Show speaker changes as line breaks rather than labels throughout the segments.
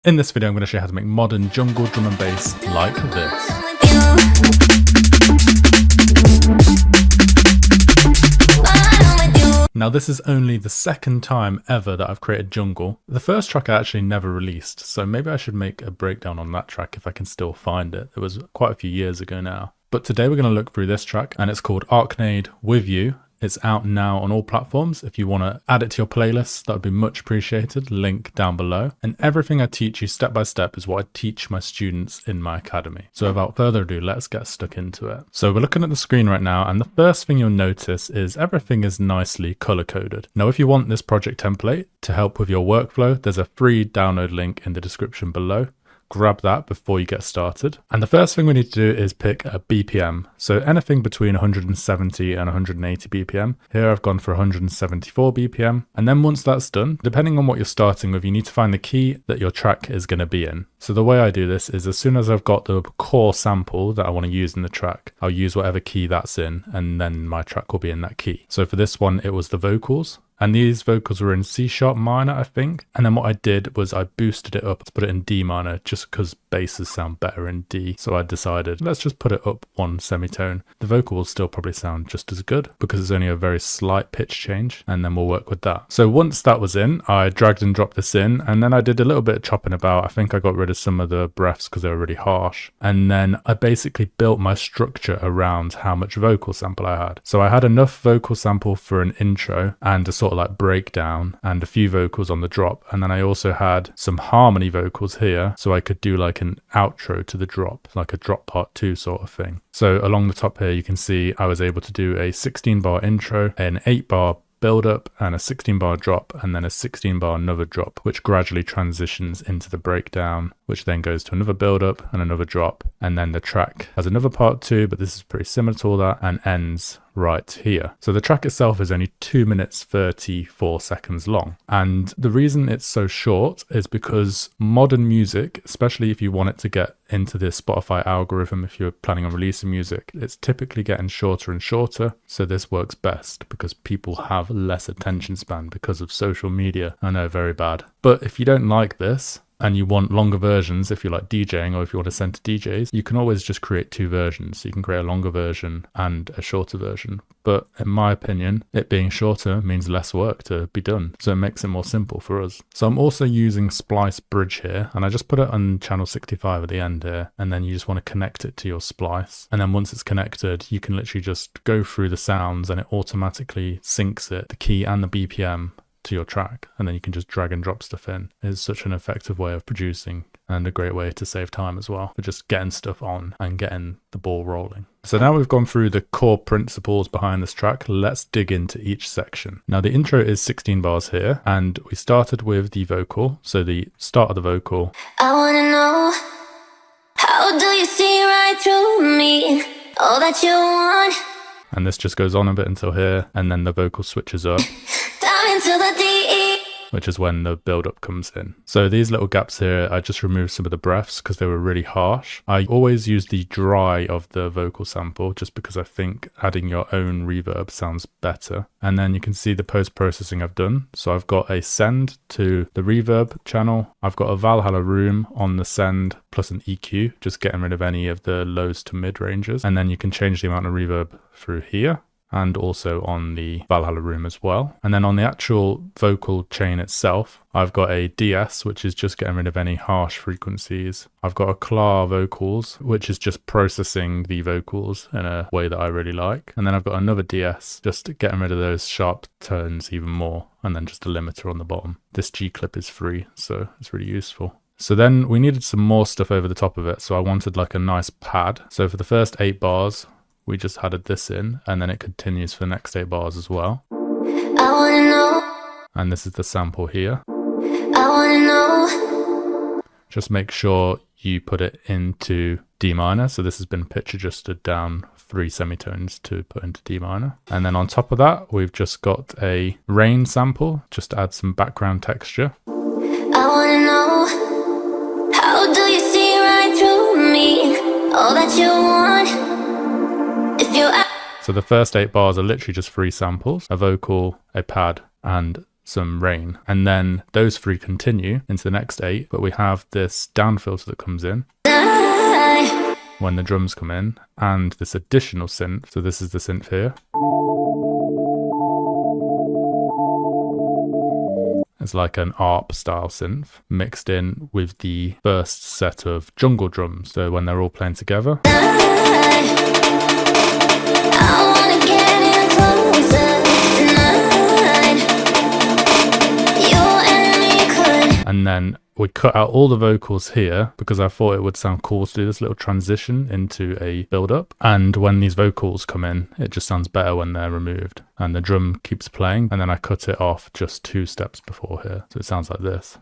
In this video, I'm going to show you how to make modern jungle drum and bass like this. Now this is only the second time ever that I've created jungle. The first track I actually never released, so maybe I should make a breakdown on that track if I can still find it. It was quite a few years ago now. But today we're going to look through this track, and it's called Arcade With You. It's out now on all platforms. If you want to add it to your playlist, that would be much appreciated. Link down below. And everything I teach you step by step is what I teach my students in my academy. So without further ado, let's get stuck into it. So we're looking at the screen right now, and the first thing you'll notice is everything is nicely color coded. Now, if you want this project template to help with your workflow, there's a free download link in the description below. Grab that before you get started. And the first thing we need to do is pick a BPM. So anything between 170 and 180 BPM. Here I've gone for 174 BPM. And then once that's done, depending on what you're starting with, you need to find the key that your track is going to be in. So the way I do this is as soon as I've got the core sample that I want to use in the track, I'll use whatever key that's in, and then my track will be in that key. So for this one, it was the vocals. And these vocals were in C sharp minor, I think. And then what I did was I boosted it up to put it in D minor just because basses sound better in D. So I decided, let's just put it up one semitone. The vocal will still probably sound just as good because it's only a very slight pitch change, and then we'll work with that. So once that was in, I dragged and dropped this in, and then I did a little bit of chopping about. I think I got rid of some of the breaths because they were really harsh. And then I basically built my structure around how much vocal sample I had. So I had enough vocal sample for an intro and a sort of like breakdown and a few vocals on the drop, and then I also had some harmony vocals here so I could do like an outro to the drop, like a drop part 2 sort of thing. So along the top here you can see I was able to do a 16 bar intro, an 8 bar build up, and a 16 bar drop, and then a 16 bar another drop, which gradually transitions into the breakdown, which then goes to another build up and another drop, and then the track has another part 2, but this is pretty similar to all that, and ends right here. So the track itself is only 2 minutes 34 seconds long, and the reason it's so short is because modern music, especially if you want it to get into the Spotify algorithm, if you're planning on releasing music, it's typically getting shorter and shorter. So this works best because people have less attention span because of social media. I know, very bad. But if you don't like this and you want longer versions, if you like DJing or if you want to send to DJs, you can always just create 2 versions. So you can create a longer version and a shorter version. But in my opinion, it being shorter means less work to be done. So it makes it more simple for us. So I'm also using Splice Bridge here, and I just put it on channel 65 at the end here. And then you just want to connect it to your splice. And then once it's connected, you can literally just go through the sounds and it automatically syncs it, the key and the BPM, to your track, and then you can just drag and drop stuff in. It's such an effective way of producing and a great way to save time as well for just getting stuff on and getting the ball rolling. So now we've gone through the core principles behind this track, let's dig into each section. Now the intro is 16 bars here, and we started with the vocal. So the start of the vocal.
I wanna know, how do you see right through me, all that you want?
And this just goes on a bit until here, and then the vocal switches up.
Into the D,
which is when the build-up comes in. So these little gaps here, I just removed some of the breaths because they were really harsh. I always use the dry of the vocal sample just because I think adding your own reverb sounds better. And then you can see the post-processing I've done. So I've got a send to the reverb channel. I've got a Valhalla room on the send plus an EQ, just getting rid of any of the lows to mid ranges. And then you can change the amount of reverb through here, and also on the Valhalla room as well. And then on the actual vocal chain itself, I've got a DS, which is just getting rid of any harsh frequencies. I've got a Clar vocals, which is just processing the vocals in a way that I really like. And then I've got another DS, just getting rid of those sharp tones even more, and then just a limiter on the bottom. This G clip is free, so it's really useful. So then we needed some more stuff over the top of it, so I wanted like a nice pad. So for the first 8 bars, we just added this in, and then it continues for the next 8 bars as well.
I wanna know,
and this is the sample here.
I wanna know.
Just make sure you put it into D minor. So this has been pitch adjusted down 3 semitones to put into D minor. And then on top of that, we've just got a rain sample, just to add some background texture.
I wanna know, how do you see right through me, all that you want?
So the first 8 bars are literally just 3 samples, a vocal, a pad, and some rain. And then those 3 continue into the next 8, but we have this down filter that comes in when the drums come in, and this additional synth. So this is the synth here. It's like an ARP style synth mixed in with the first set of jungle drums. So when they're all playing together. And then we cut out all the vocals here because I thought it would sound cool to do this little transition into a build-up. And when these vocals come in, it just sounds better when they're removed. And the drum keeps playing, and then I cut it off just 2 steps before here. So it sounds like this.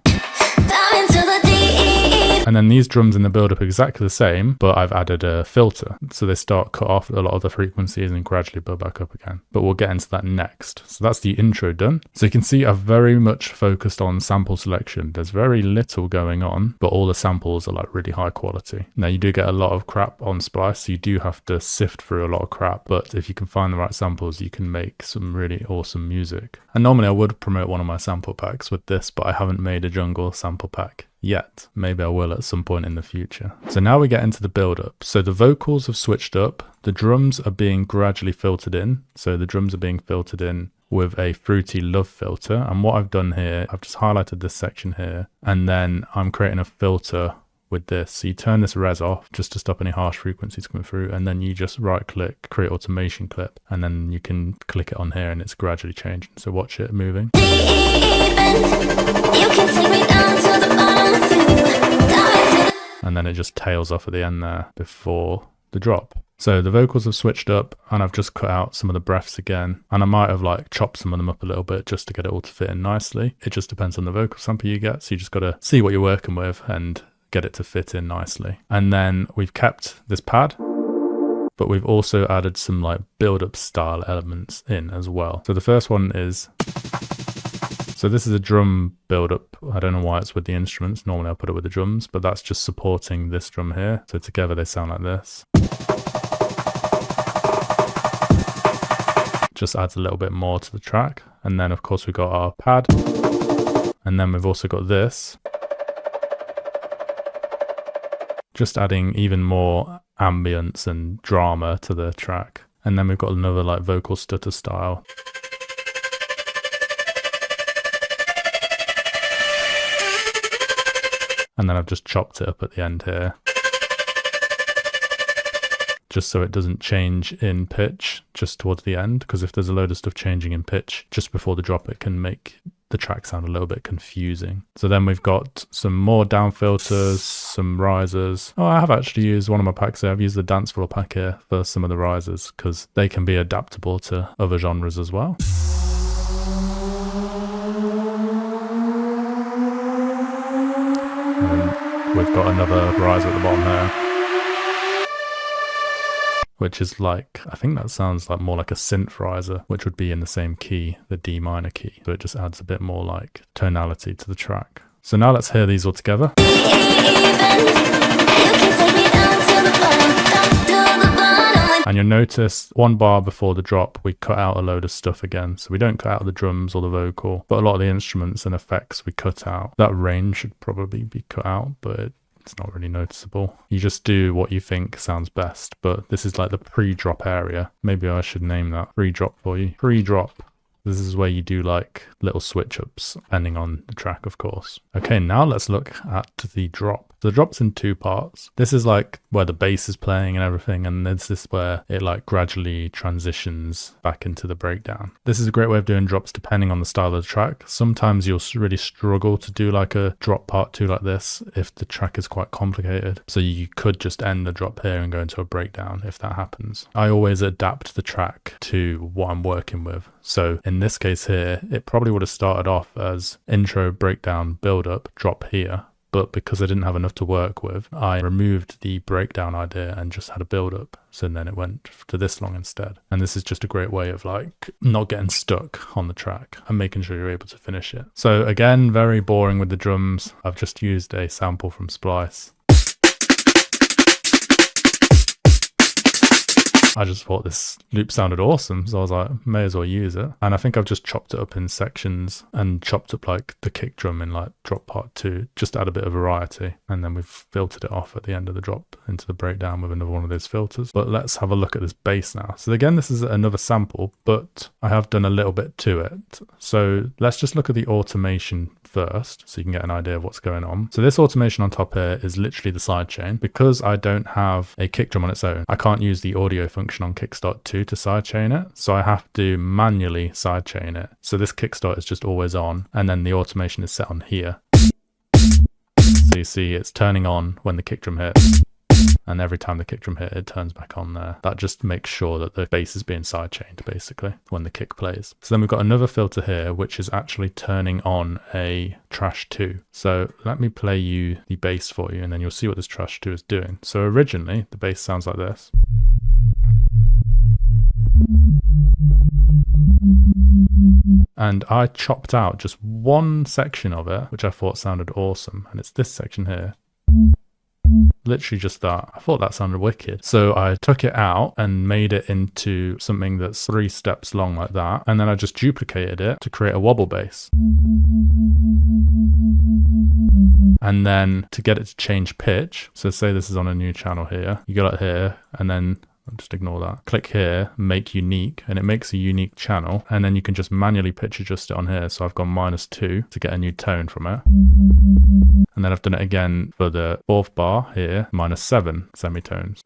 And then these drums in the build-up are exactly the same, but I've added a filter. So they start cut off a lot of the frequencies and gradually build back up again. But we'll get into that next. So that's the intro done. So you can see I've very much focused on sample selection. There's very little going on, but all the samples are like really high quality. Now you do get a lot of crap on Splice, so you do have to sift through a lot of crap, but if you can find the right samples, you can make some really awesome music. And normally I would promote one of my sample packs with this, but I haven't made a jungle sample pack yet. Maybe I will at some point in the future. So now we get into the build up. So the vocals have switched up. The drums are being gradually filtered in. So the drums are being filtered in with a Fruity Love filter. And what I've done here, I've just highlighted this section here, and then I'm creating a filter with this. So you turn this res off just to stop any harsh frequencies coming through, and then you just right click, create automation clip, and then you can click it on here and it's gradually changing. So watch it moving. And then it just tails off at the end there before the drop. So the vocals have switched up, and I've just cut out some of the breaths again, and I might have like chopped some of them up a little bit just to get it all to fit in nicely. It just depends on the vocal sample you get, so you just got to see what you're working with and get it to fit in nicely. And then we've kept this pad, but we've also added some like build-up style elements in as well. So the first one is, so this is a drum build-up. I don't know why it's with the instruments. Normally I put it with the drums, but that's just supporting this drum here. So together they sound like this. Just adds a little bit more to the track. And then of course we've got our pad, and then we've also got this, just adding even more ambience and drama to the track. And then we've got another like vocal stutter style. And then I've just chopped it up at the end here, just so it doesn't change in pitch just towards the end, because if there's a load of stuff changing in pitch just before the drop, it can make the track sound a little bit confusing. So then we've got some more down filters, some risers. Oh, I have actually used one of my packs here. I've used the dance floor pack here for some of the risers because they can be adaptable to other genres as well. And we've got another riser at the bottom there, which is like, I think that sounds like more like a synth riser, which would be in the same key, the D minor key. So it just adds a bit more like tonality to the track. So now let's hear these all together. And you'll notice 1 bar before the drop, we cut out a load of stuff again. So we don't cut out the drums or the vocal, but a lot of the instruments and effects we cut out. That range should probably be cut out, but it's not really noticeable. You just do what you think sounds best, but this is like the pre-drop area. Maybe I should name that pre-drop for you. Pre-drop. This is where you do like little switch ups depending on the track, of course. Okay, now let's look at the drop. The drop's in 2 parts. This is like where the bass is playing and everything, and this is where it like gradually transitions back into the breakdown. This is a great way of doing drops depending on the style of the track. Sometimes you'll really struggle to do like a drop part 2 like this if the track is quite complicated. So you could just end the drop here and go into a breakdown if that happens. I always adapt the track to what I'm working with. So in this case here, it probably would have started off as intro, breakdown, build up, drop here. But because I didn't have enough to work with, I removed the breakdown idea and just had a build up. So then it went to this long instead. And this is just a great way of like not getting stuck on the track and making sure you're able to finish it. So again, very boring with the drums. I've just used a sample from Splice. I just thought this loop sounded awesome, so I was like, may as well use it. And I think I've just chopped it up in sections and chopped up like the kick drum in like drop part 2, just to add a bit of variety. And then we've filtered it off at the end of the drop into the breakdown with another one of those filters. But let's have a look at this bass now. So again, this is another sample, but I have done a little bit to it. So let's just look at the automation first so you can get an idea of what's going on. So this automation on top here is literally the sidechain. Because I don't have a kick drum on its own, I can't use the audio function on Kickstart 2 to sidechain it. So I have to manually sidechain it. So this Kickstart is just always on, and then the automation is set on here. So you see it's turning on when the kick drum hits. And every time the kick drum hit, it turns back on there. That just makes sure that the bass is being sidechained, basically, when the kick plays. So then we've got another filter here, which is actually turning on a trash 2. So let me play you the bass for you, and then you'll see what this trash 2 is doing. So originally, the bass sounds like this. And I chopped out just one section of it, which I thought sounded awesome. And it's this section here. Literally just that. I thought that sounded wicked. So I took it out and made it into something that's 3 steps long like that. And then I just duplicated it to create a wobble bass. And then to get it to change pitch, so say this is on a new channel here, you go like here, and then just ignore that. Click here, make unique, and it makes a unique channel. And then you can just manually pitch adjust it on here. So I've gone -2 to get a new tone from it. And then I've done it again for the 4th bar here, -7 semitones.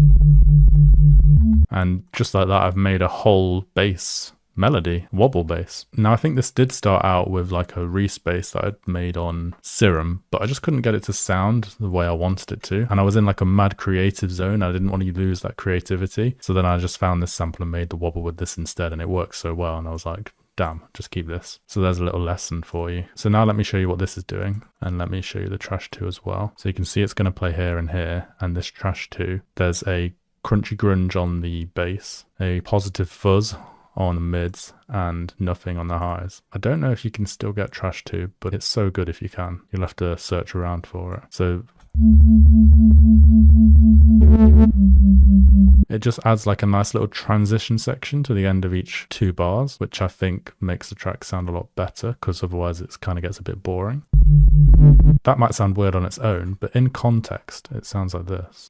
And just like that, I've made a whole bass melody, wobble bass. Now I think this did start out with like a respace that I'd made on Serum, but I just couldn't get it to sound the way I wanted it to. And I was in like a mad creative zone. I didn't want to lose that creativity. So then I just found this sample and made the wobble with this instead, and it worked so well. And I was like, damn, just keep this. So there's a little lesson for you. So now let me show you what this is doing, and let me show you the trash 2 as well. So you can see it's going to play here and here, and this trash 2, there's a crunchy grunge on the bass, a positive fuzz on the mids, and nothing on the highs. I don't know if you can still get trash 2, but it's so good if you can. You'll have to search around for it. So it just adds like a nice little transition section to the end of each 2 bars, which I think makes the track sound a lot better, because otherwise it kind of gets a bit boring. That might sound weird on its own, but in context, it sounds like this.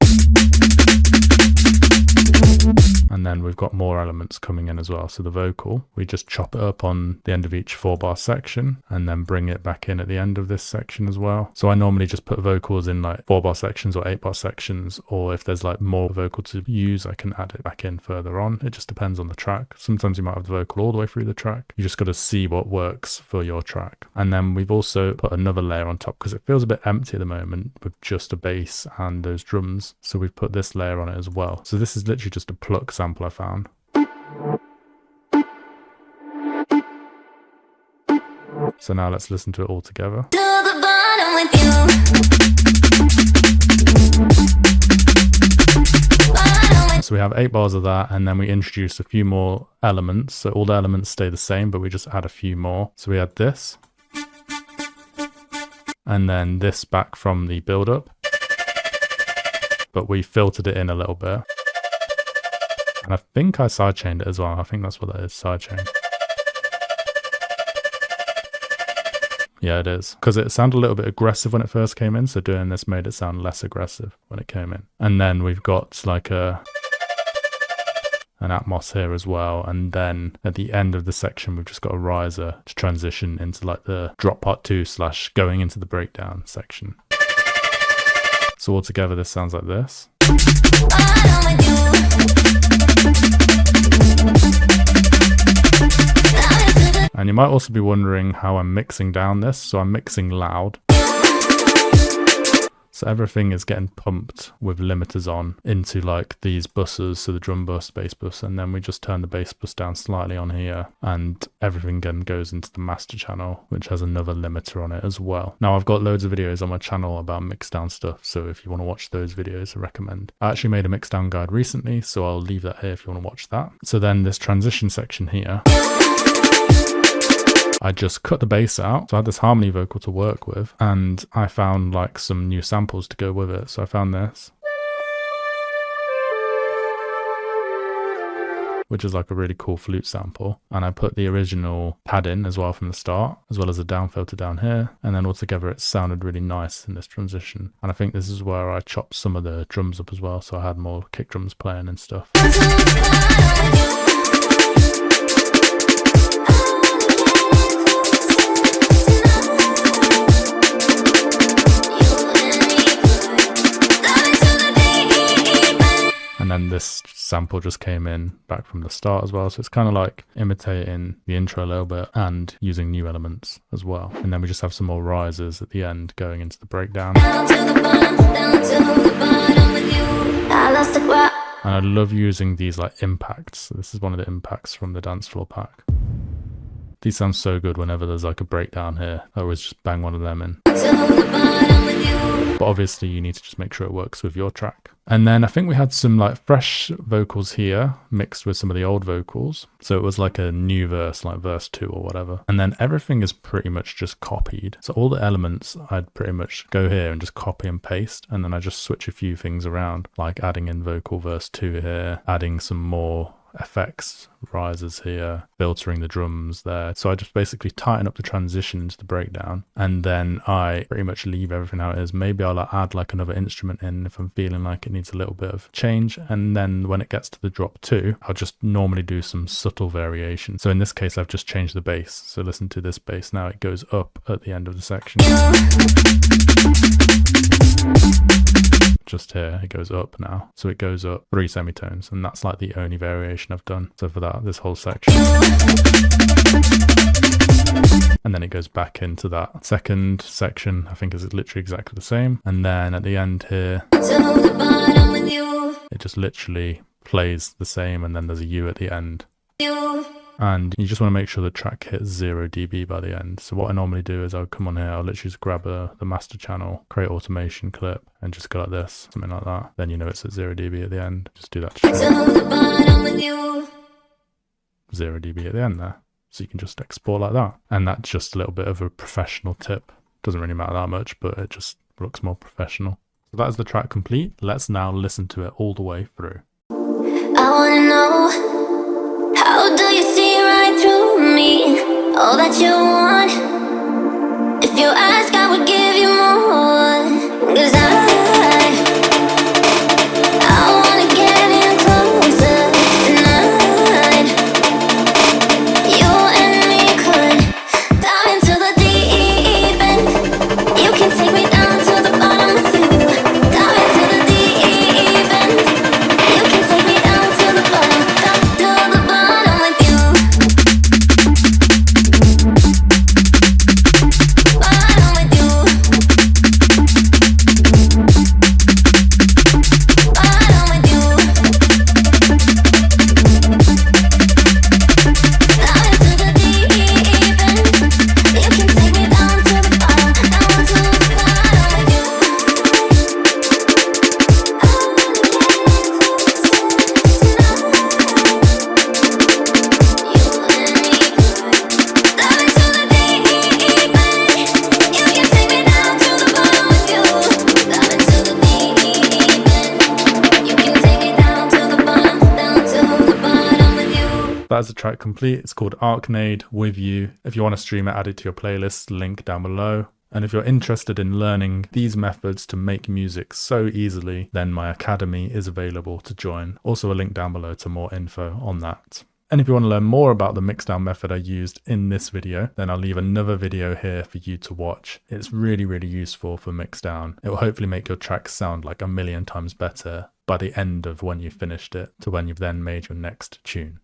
And then we've got more elements coming in as well. So the vocal, we just chop it up on the end of each 4-bar section and then bring it back in at the end of this section as well. So I normally just put vocals in like 4-bar sections or 8-bar sections, or if there's like more vocal to use, I can add it back in further on. It just depends on the track. Sometimes you might have the vocal all the way through the track. You just got to see what works for your track. And then we've also put another layer on top because it feels a bit empty at the moment with just a bass and those drums. So we've put this layer on it as well. So this is literally just a pluck sample I found. So now let's listen to it all together.
To the bottom with you.
So we have 8 bars of that, and then we introduce a few more elements. So all the elements stay the same, but we just add a few more. So we had this, and then this back from the build-up, but we filtered it in a little bit. And I think I sidechained it as well. I think that's what that is, sidechain. Yeah, it is. Because it sounded a little bit aggressive when it first came in, so doing this made it sound less aggressive when it came in. And then we've got like an Atmos here as well. And then at the end of the section, we've just got a riser to transition into like the drop part 2 / going into the breakdown section. So altogether, this sounds like this. And you might also be wondering how I'm mixing down this. So I'm mixing loud. So everything is getting pumped with limiters on into like these buses, so the drum bus, bass bus, and then we just turn the bass bus down slightly on here, and everything again goes into the master channel, which has another limiter on it as well. Now I've got loads of videos on my channel about mix down stuff, so if you want to watch those videos, I recommend. I actually made a mix down guide recently, so I'll leave that here if you want to watch that. So then this transition section here, I just cut the bass out, so I had this harmony vocal to work with, and I found like some new samples to go with it. So I found this. which is like a really cool flute sample. And I put the original pad in as well from the start, as well as a down filter down here. And then altogether it sounded really nice in this transition. And I think this is where I chopped some of the drums up as well, so I had more kick drums playing and stuff. And then this sample just came in back from the start as well. So it's kind of like imitating the intro a little bit and using new elements as well. And then we just have some more rises at the end going into the breakdown.
Down to the bottom, down to the bottom with you. I lost the ground.
And I love using these like impacts. So this is one of the impacts from the dance floor pack. These sound so good whenever there's like a breakdown here. I always just bang one of them in. But obviously you need to just make sure it works with your track. And then I think we had some like fresh vocals here mixed with some of the old vocals. So it was like a new verse, like verse 2 or whatever. And then everything is pretty much just copied. So all the elements, I'd pretty much go here and just copy and paste. And then I just switch a few things around, like adding in vocal verse 2 here, adding some more effects rises here, filtering the drums there. So I just basically tighten up the transition into the breakdown, and then I pretty much leave everything how it is. Maybe I'll add like another instrument in if I'm feeling like it needs a little bit of change, and then when it gets to the drop 2, I'll just normally do some subtle variation. So in this case I've just changed the bass. So listen to this bass now, it goes up at the end of the section. Just here it goes up now, so it goes up 3 semitones, and that's like the only variation I've done so for that this whole section. And then it goes back into that second section. I think is literally exactly the same, and then at the end here it just literally plays the same, and then there's a U at the end. And you just want to make sure the track hits 0 dB by the end. So what I normally do is I'll come on here, I'll literally just grab the master channel, create automation clip, and just go like this, something like that. Then you know it's at 0 dB at the end. Just do that to 0 dB at the end there. So you can just export like that. And that's just a little bit of a professional tip. Doesn't really matter that much, but it just looks more professional. So that is the track complete. Let's now listen to it all the way through.
I wanna know, how do you see right through me? All that you want. If you ask, I would give you more. 'Cause I wanna get in closer tonight. You and me could dive into the deep end. You can take me down to the bottom with you. Dive into the deep end. You can take me down to the bottom, down to the bottom with you. Bottom with you. Bottom with you. Dive into the deep end. You can take me down to the bottom, down to the bottom with you.
That is the track complete. It's called Arcnade With You. If you want to stream it, add it to your playlist, link down below. And if you're interested in learning these methods to make music so easily, then my academy is available to join. Also a link down below to more info on that. And if you want to learn more about the mixdown method I used in this video, then I'll leave another video here for you to watch. It's really, really useful for mixdown. It will hopefully make your tracks sound like 1,000,000 times better by the end of when you've finished it to when you've then made your next tune.